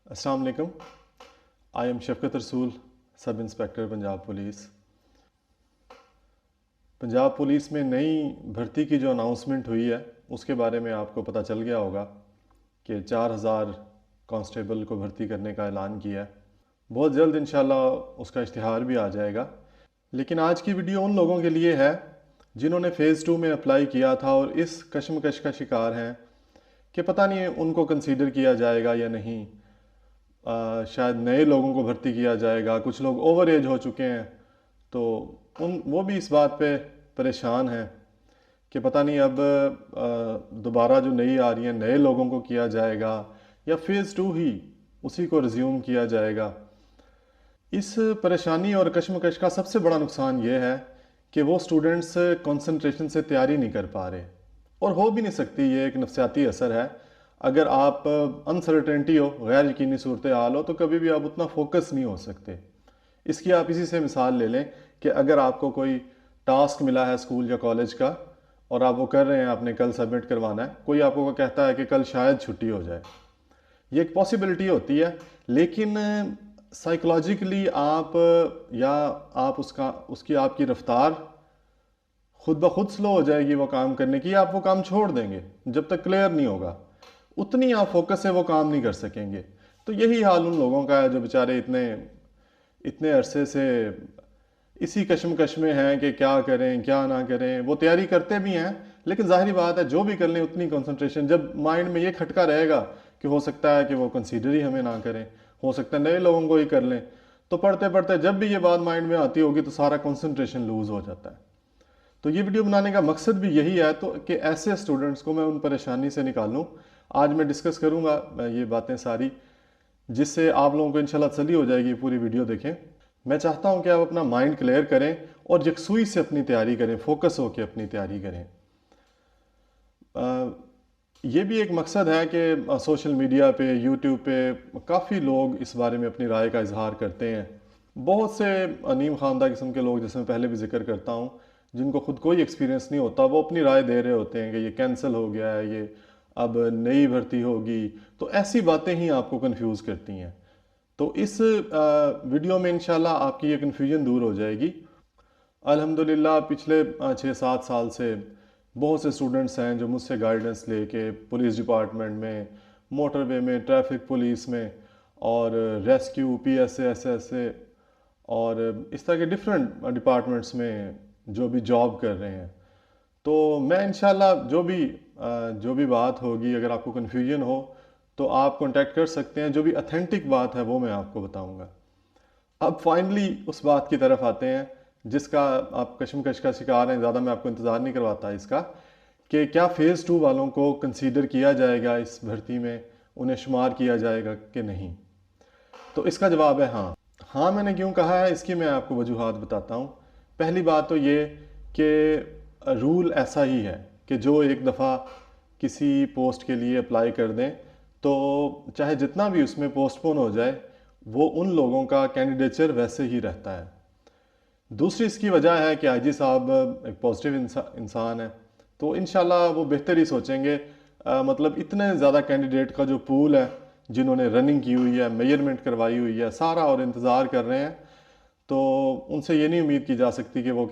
अस्सलाम वालेकुम। I am शफकत रसूल, sub inspector Punjab police. Punjab police में नई भर्ती की जो अनाउंसमेंट हुई है उसके बारे में आपको पता चल गया होगा कि 4000 कांस्टेबल को भर्ती करने का ऐलान किया है। बहुत जल्द इंशाल्लाह उसका इश्तिहार भी आ जाएगा। लेकिन आज की वीडियो उन लोगों के लिए है जिन्होंने फ़ेज़ 2 में अप्लाई किया था और इस कशमकश का शिकार हैं कि पता नहीं उनको कंसीडर किया जाएगा या नहीं। शायद नए लोगों को भर्ती किया जाएगा, कुछ लोग ओवर एज हो चुके हैं, तो वो भी इस बात पे परेशान हैं कि पता नहीं अब दोबारा जो नई आ रही हैं नए लोगों को किया जाएगा या फ़ेज़ 2 ही उसी को रिज्यूम किया जाएगा। इस परेशानी और कशमकश का सबसे बड़ा नुकसान ये है कि वो स्टूडेंट्स कंसंट्रेशन से तैयारी नहीं कर पा रहे, और हो भी नहीं सकती। ये एक नफसियाती असर है। अगर आप अनसर्टेनिटी हो, गैर यकीनी सूरत हाल हो, तो कभी भी आप उतना फोकस नहीं हो सकते। इसकी आप इसी से मिसाल ले लें कि अगर आपको कोई टास्क मिला है स्कूल या कॉलेज का और आप वो कर रहे हैं, आपने कल सबमिट करवाना है, कोई आपको कहता है कि कल शायद छुट्टी हो जाए। ये एक पॉसिबिलिटी होती है, लेकिन साइकोलॉजिकली आप या आप उसकी आपकी रफ्तार खुद ब खुद स्लो हो जाएगी वो काम करने की, आप वो काम छोड़ देंगे जब तक क्लियर नहीं होगा। उतनी आप फोकस से वो काम नहीं कर सकेंगे। तो यही हाल उन लोगों का है जो बेचारे इतने इतने अरसे से इसी कश्मकश में हैं कि क्या करें क्या ना करें। वो तैयारी करते भी हैं, लेकिन जाहिर बात है जो भी कर लें उतनी कंसंट्रेशन, जब माइंड में ये खटका रहेगा कि हो सकता है कि वो कंसीडर ही हमें ना करें, हो सकता है नए लोगों को ही कर लें, तो पढ़ते पढ़ते जब भी ये बात माइंड में आती होगी तो सारा कंसंट्रेशन लूज हो जाता है। तो ये वीडियो बनाने का मकसद भी यही है, तो कि ऐसे स्टूडेंट्स को मैं उन परेशानी से निकालूं। आज मैं डिस्कस करूंगा ये बातें सारी, जिससे आप लोगों को इंशाल्लाह तसल्ली हो जाएगी। पूरी वीडियो देखें। मैं चाहता हूं कि आप अपना माइंड क्लियर करें और यकसुई से अपनी तैयारी करें, फोकस होकर अपनी तैयारी करें। ये भी एक मकसद है कि सोशल मीडिया पे, यूट्यूब पे काफ़ी लोग इस बारे में अपनी राय का इजहार करते हैं। बहुत से नीम खानदा किस्म के लोग, जैसे मैं पहले भी जिक्र करता हूँ, जिनको खुद कोई एक्सपीरियंस नहीं होता, वो अपनी राय दे रहे होते हैं कि ये कैंसिल हो गया है, ये अब नई भर्ती होगी। तो ऐसी बातें ही आपको कंफ्यूज करती हैं। तो इस वीडियो में इंशाल्लाह आपकी ये कन्फ्यूजन दूर हो जाएगी। अल्हम्दुलिल्लाह पिछले 6-7 साल से बहुत से स्टूडेंट्स हैं जो मुझसे गाइडेंस लेके पुलिस डिपार्टमेंट में, मोटरवे में, ट्रैफिक पुलिस में और रेस्क्यू, पीएसए, एसएसए और इस तरह के डिफरेंट डिपार्टमेंट्स में जो भी जॉब कर रहे हैं। तो मैं इंशाल्लाह जो भी बात होगी, अगर आपको कन्फ्यूजन हो तो आप कांटेक्ट कर सकते हैं। जो भी अथेंटिक बात है वो मैं आपको बताऊंगा। अब फाइनली उस बात की तरफ आते हैं जिसका आप कशमकश का शिकार हैं। ज़्यादा मैं आपको इंतज़ार नहीं करवाता इसका, कि क्या फ़ेज़ 2 वालों को कंसीडर किया जाएगा इस भर्ती में, उन्हें शुमार किया जाएगा कि नहीं। तो इसका जवाब है हाँ। हाँ मैंने क्यों कहा है इसकी मैं आपको वजूहात बताता हूँ। पहली बात तो ये कि रूल ऐसा ही है कि जो एक दफ़ा किसी पोस्ट के लिए अप्लाई कर दें तो चाहे जितना भी उसमें पोस्टपोन हो जाए, वो उन लोगों का कैंडिडेचर वैसे ही रहता है। दूसरी इसकी वजह है कि आईजी साहब एक पॉजिटिव इंसान है, तो इंशाल्लाह वो बेहतर ही सोचेंगे। मतलब इतने ज़्यादा कैंडिडेट का जो पूल है, जिन्होंने रनिंग की हुई है, मेजरमेंट करवाई हुई है सारा, और इंतज़ार कर रहे हैं, तो उनसे ये नहीं उम्मीद की जा सकती कि वो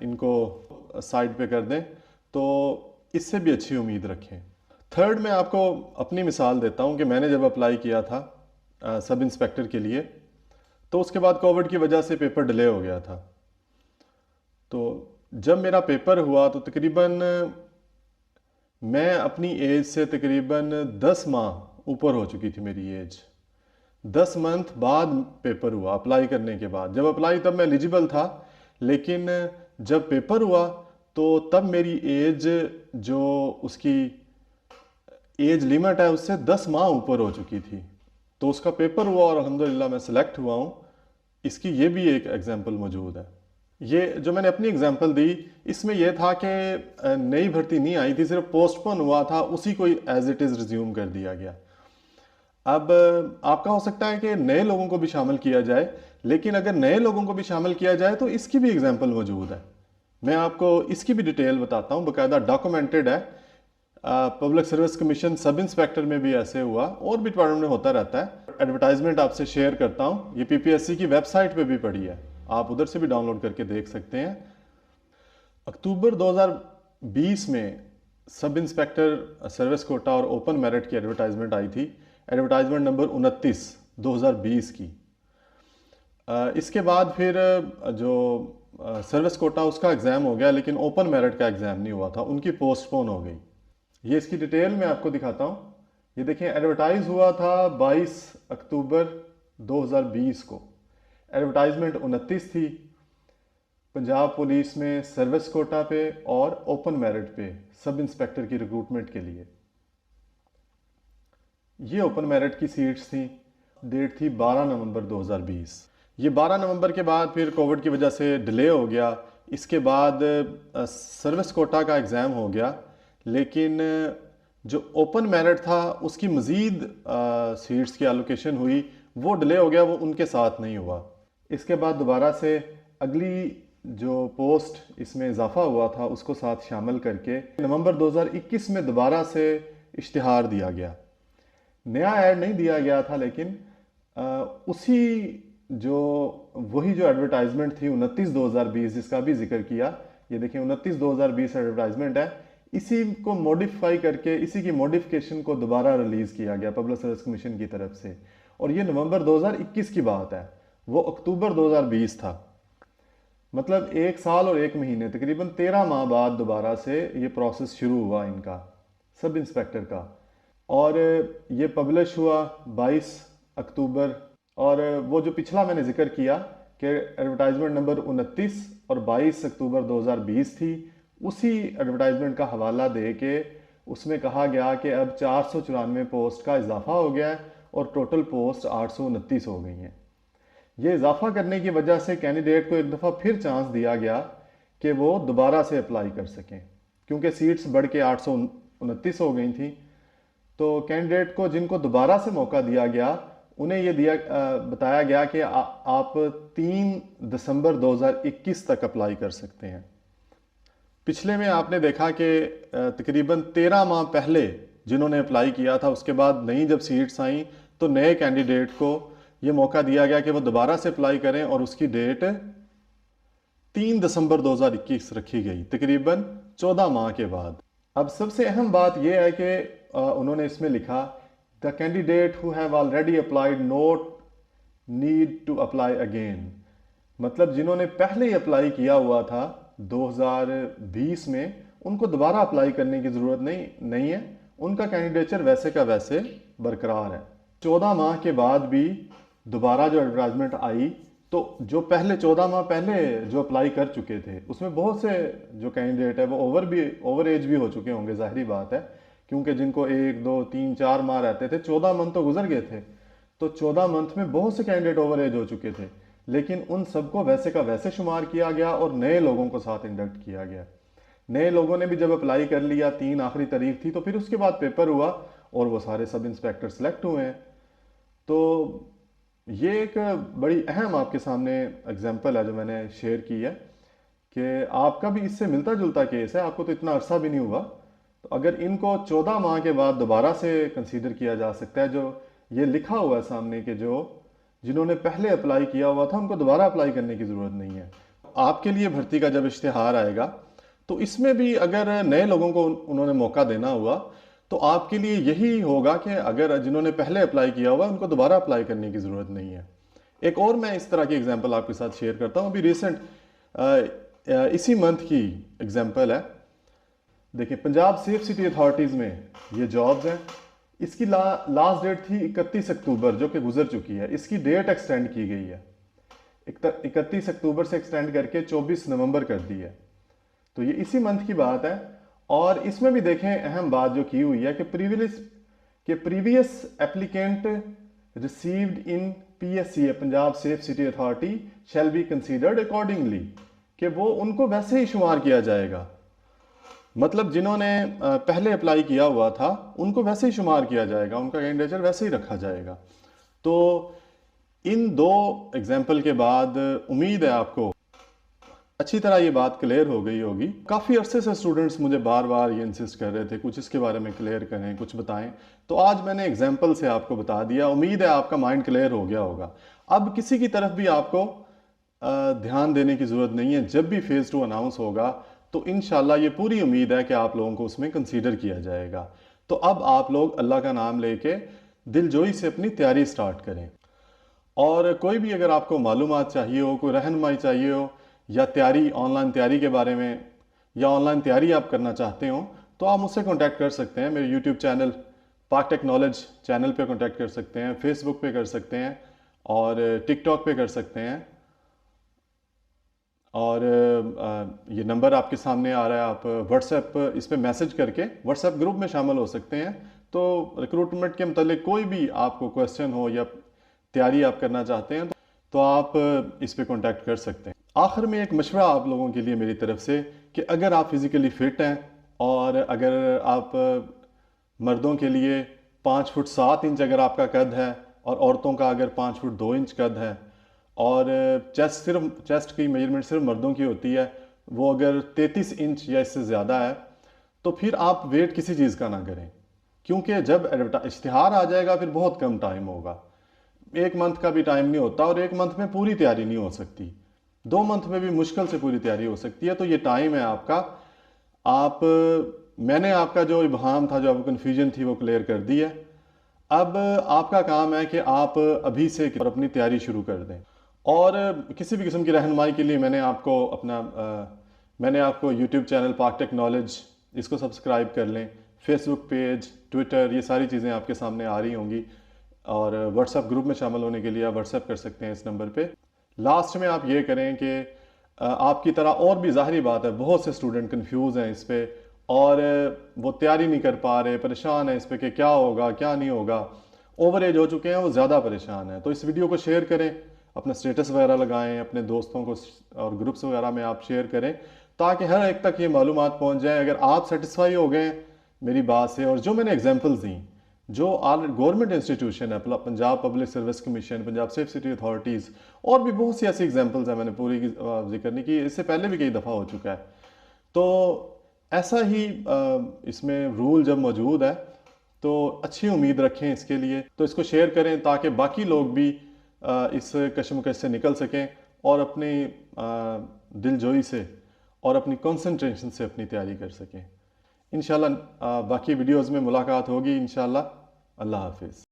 इनको साइड पे कर दें। तो इससे भी अच्छी उम्मीद रखें। थर्ड, मैं आपको अपनी मिसाल देता हूँ कि मैंने जब अप्लाई किया था सब इंस्पेक्टर के लिए, तो उसके बाद कोविड की वजह से पेपर डिले हो गया था। तो जब मेरा पेपर हुआ तो तकरीबन मैं अपनी एज से तकरीबन 10 माह ऊपर हो चुकी थी मेरी एज। 10 मंथ बाद पेपर हुआ अप्लाई करने के बाद। जब अप्लाई तब मैं एलिजिबल था, लेकिन जब पेपर हुआ तो तब मेरी एज, जो उसकी एज लिमिट है, उससे 10 माह ऊपर हो चुकी थी। तो उसका पेपर हुआ और अल्हम्दुलिल्लाह मैं सिलेक्ट हुआ हूँ। इसकी ये भी एक एग्जांपल मौजूद है। ये जो मैंने अपनी एग्जांपल दी, इसमें यह था कि नई भर्ती नहीं आई थी, सिर्फ पोस्टपोन हुआ था, उसी को एज इट इज़ रिज्यूम कर दिया गया। अब आपका हो सकता है कि नए लोगों को भी शामिल किया जाए, लेकिन अगर नए लोगों को भी शामिल किया जाए तो इसकी भी एग्जांपल मौजूद है। मैं आपको इसकी भी डिटेल बताता हूँ, बाकायदा डॉक्यूमेंटेड है। Public service commission sub inspector में भी ऐसे हुआ और भी डिपार्टमेंट में होता रहता है। एडवर्टाइजमेंट आपसे शेयर करता हूँ। ये पीपीएससी की वेबसाइट पे भी पड़ी है, आप उधर से भी डाउनलोड करके देख सकते हैं। अक्टूबर 2020 में सब इंस्पेक्टर सर्विस कोटा और ओपन मेरिट की एडवर्टाइजमेंट आई थी, एडवर्टाइजमेंट नंबर 29 2020 की। इसके बाद फिर जो सर्विस कोटा उसका एग्ज़ाम हो गया, लेकिन ओपन मेरिट का एग्ज़ाम नहीं हुआ था, उनकी पोस्टपोन हो गई। ये इसकी डिटेल मैं आपको दिखाता हूँ। ये देखें, एडवर्टाइज हुआ था 22 अक्टूबर 2020 को, एडवर्टाइजमेंट 29 थी। पंजाब पुलिस में सर्विस कोटा पे और ओपन मेरिट पे सब इंस्पेक्टर की रिक्रूटमेंट के लिए। ये ओपन मेरिट की सीट्स थी, डेट थी 12 नवंबर 2020। ये 12 नवंबर के बाद फिर कोविड की वजह से डिले हो गया। इसके बाद सर्विस कोटा का एग्ज़ाम हो गया, लेकिन जो ओपन मेरिट था उसकी मज़ीद सीट्स की एलोकेशन हुई, वो डिले हो गया, वो उनके साथ नहीं हुआ। इसके बाद दोबारा से अगली जो पोस्ट इसमें इजाफा हुआ था उसको साथ शामिल करके नवंबर 2021 में दोबारा से इश्तिहार दिया गया। नया ऐड नहीं दिया गया था, लेकिन उसी जो वही जो एडवर्टाइजमेंट थी 29/2020 जिसका भी जिक्र किया, ये देखिए 29/2020 एडवर्टाइजमेंट है, इसी को मॉडिफाई करके इसी की मॉडिफिकेशन को दोबारा रिलीज़ किया गया पब्लिक सर्विस कमीशन की तरफ से। और ये नवंबर 2021 की बात है, वो अक्टूबर 2020 था। मतलब 1 साल और 1 महीने, तकरीबन 13 माह बाद दोबारा से ये प्रोसेस शुरू हुआ इनका सब इंस्पेक्टर का। और ये पब्लिश हुआ 22 अक्टूबर। और वो जो पिछला मैंने जिक्र किया कि एडवर्टाइजमेंट नंबर 29 और 22 अक्टूबर 2020 थी, उसी एडवर्टाइजमेंट का हवाला दे के उसमें कहा गया कि अब 494 पोस्ट का इजाफा हो गया है और टोटल पोस्ट 829 हो गई हैं। ये इजाफा करने की वजह से कैंडिडेट को एक दफ़ा फिर चांस दिया गया कि वो दोबारा से अप्लाई कर सकें, क्योंकि सीट्स बढ़ के 829 हो गई थी। तो कैंडिडेट को जिनको दोबारा से मौका दिया गया, उन्हें ये बताया गया कि आप 3 दिसंबर 2021 तक अप्लाई कर सकते हैं। पिछले में आपने देखा कि तकरीबन 13 माह पहले जिन्होंने अप्लाई किया था, उसके बाद नई जब सीट्स आई तो नए कैंडिडेट को ये मौका दिया गया कि वो दोबारा से अप्लाई करें, और उसकी डेट 3 दिसंबर 2021 रखी गई, तकरीबन 14 माह के बाद। अब सबसे अहम बात यह है कि उन्होंने इसमें लिखा, the candidate who have already applied not need to apply again. मतलब जिन्होंने पहले ही अप्लाई किया हुआ था 2020 में, उनको दोबारा अप्लाई करने की ज़रूरत नहीं है, उनका कैंडिडेचर वैसे का वैसे बरकरार है। 14 माह के बाद भी दोबारा जो एडवर्टाइजमेंट आई, तो जो पहले 14 माह पहले जो अप्लाई कर चुके थे उसमें बहुत से जो कैंडिडेट है वो ओवर एज भी हो चुके होंगे, जाहिर बात है, क्योंकि जिनको 1, 2, 3, 4 माह रहते थे, 14 मंथ तो गुजर गए थे, तो 14 मंथ में बहुत से कैंडिडेट ओवर एज हो चुके थे, लेकिन उन सबको वैसे का वैसे शुमार किया गया और नए लोगों को साथ इंडक्ट किया गया। नए लोगों ने भी जब अप्लाई कर लिया, 3 आखिरी तारीख थी, तो फिर उसके बाद पेपर हुआ और वो सारे सब इंस्पेक्टर सेलेक्ट हुए हैं। तो ये एक बड़ी अहम आपके सामने एग्जांपल है जो मैंने शेयर की है कि आपका भी इससे मिलता जुलता केस है, आपको तो इतना अरसा भी नहीं हुआ, तो अगर इनको 14 माह के बाद दोबारा से कंसीडर किया जा सकता है, जो ये लिखा हुआ है सामने के जिन्होंने पहले अप्लाई किया हुआ था उनको दोबारा अप्लाई करने की ज़रूरत नहीं है। आपके लिए भर्ती का जब इश्तिहार आएगा तो इसमें भी अगर नए लोगों को उन्होंने मौका देना हुआ तो आपके लिए यही होगा कि अगर जिन्होंने पहले अप्लाई किया हुआ उनको दोबारा अप्लाई करने की ज़रूरत नहीं है। एक और मैं इस तरह की एग्जांपल आपके साथ शेयर करता हूँ, अभी रिसेंट इसी मंथ की एग्जांपल है। देखिए, पंजाब सेफ सिटी अथॉरिटीज़ में ये जॉब्स हैं, इसकी लास्ट डेट थी 31 अक्टूबर जो कि गुजर चुकी है, इसकी डेट एक्सटेंड की गई है, 31 अक्टूबर से एक्सटेंड करके 24 नवंबर कर दी है। तो ये इसी मंथ की बात है। और इसमें भी देखें, अहम बात जो की हुई है कि previous applicant received in PSCA Punjab safe city authority shall be considered accordingly, कि वो उनको वैसे ही शुमार किया जाएगा। मतलब जिन्होंने पहले अप्लाई किया हुआ था उनको वैसे ही शुमार किया जाएगा, उनका कैंडिडेचर वैसे ही रखा जाएगा। तो इन 2 एग्जाम्पल के बाद उम्मीद है आपको अच्छी तरह ये बात क्लियर हो गई होगी। काफ़ी अरसे से स्टूडेंट्स मुझे बार बार ये इंसिस्ट कर रहे थे कुछ इसके बारे में क्लियर करें, कुछ बताएं, तो आज मैंने एग्जाम्पल से आपको बता दिया, उम्मीद है आपका माइंड क्लियर हो गया होगा। अब किसी की तरफ भी आपको ध्यान देने की ज़रूरत नहीं है। जब भी फेज़ 2 अनाउंस होगा तो इंशाल्लाह ये पूरी उम्मीद है कि आप लोगों को उसमें कंसीडर किया जाएगा। तो अब आप लोग अल्लाह का नाम लेके दिलजोई से अपनी तैयारी स्टार्ट करें। और कोई भी अगर आपको मालूमात चाहिए हो, कोई रहनुमाई चाहिए हो, या तैयारी ऑनलाइन तैयारी के बारे में, या ऑनलाइन तैयारी आप करना चाहते हो, तो आप मुझसे कांटेक्ट कर सकते हैं। मेरे यूट्यूब चैनल पाक टेक नॉलेज चैनल पे कांटेक्ट कर सकते हैं, फेसबुक पे कर सकते हैं, और टिकटॉक पे कर सकते हैं। और ये नंबर आपके सामने आ रहा है, आप व्हाट्सएप इस पे मैसेज करके व्हाट्सएप ग्रुप में शामिल हो सकते हैं। तो रिक्रूटमेंट के मतलब कोई भी आपको क्वेश्चन हो या तैयारी आप करना चाहते हैं तो आप इस पे कांटेक्ट कर सकते हैं। आखिर में एक मशवरा आप लोगों के लिए मेरी तरफ से कि अगर आप फिज़िकली फ़िट हैं, और अगर आप मर्दों के लिए 5 फुट 7 इंच अगर आपका कद है, और औरतों का अगर 5 फुट 2 इंच कद है, और चेस्ट की मेजरमेंट सिर्फ मर्दों की होती है, वो अगर 33 इंच या इससे ज़्यादा है, तो फिर आप वेट किसी चीज़ का ना करें। क्योंकि जब इश्तिहार आ जाएगा फिर बहुत कम टाइम होगा। 1 मंथ का भी टाइम नहीं होता, और 1 मंथ में पूरी तैयारी नहीं हो सकती। 2 मंथ में भी मुश्किल से पूरी तैयारी हो सकती है। तो ये टाइम है आपका। आप मैंने आपका जो इबहाम था, जो आपको कन्फ्यूजन थी, वो क्लियर कर दी है। अब आपका काम है कि आप अभी से अपनी तैयारी शुरू कर दें। और किसी भी किस्म की रहनुमाई के लिए मैंने आपको यूट्यूब चैनल पाक टेक नॉलेज, इसको सब्सक्राइब कर लें। फेसबुक पेज, ट्विटर, ये सारी चीज़ें आपके सामने आ रही होंगी। और व्हाट्सएप ग्रुप में शामिल होने के लिए आप व्हाट्सएप कर सकते हैं इस नंबर पे। लास्ट में आप ये करें कि आपकी तरह और भी, ज़ाहिरी बात है, बहुत से स्टूडेंट कंफ्यूज हैं इस पे, और वो तैयारी नहीं कर पा रहे, परेशान है इस पे कि क्या होगा क्या नहीं होगा। ओवर एज हो चुके हैं, वो ज़्यादा परेशान हैं। तो इस वीडियो को शेयर करें, अपना स्टेटस वगैरह लगाएं, अपने दोस्तों को और ग्रुप्स वगैरह में आप शेयर करें, ताकि हर एक तक ये मालूमात पहुंच जाए। अगर आप सेटिस्फाई हो गए मेरी बात से, और जो मैंने एग्जांपल्स दी, जो गवर्नमेंट इंस्टीट्यूशन है, Punjab public service commission, Punjab safe city authorities, और भी बहुत सी ऐसी एग्जांपल्स हैं, मैंने पूरी की जिक्र नहीं की, इससे पहले भी कई दफ़ा हो चुका है। तो ऐसा ही इसमें रूल जब मौजूद है तो अच्छी उम्मीद रखें इसके लिए। तो इसको शेयर करें ताकि बाकी लोग भी इस कशमकश से निकल सकें, और अपनी दिलजोई से और अपनी कंसंट्रेशन से अपनी तैयारी कर सकें। इंशाल्लाह बाकी वीडियोज़ में मुलाकात होगी इंशाल्लाह। अल्लाह हाफिज़।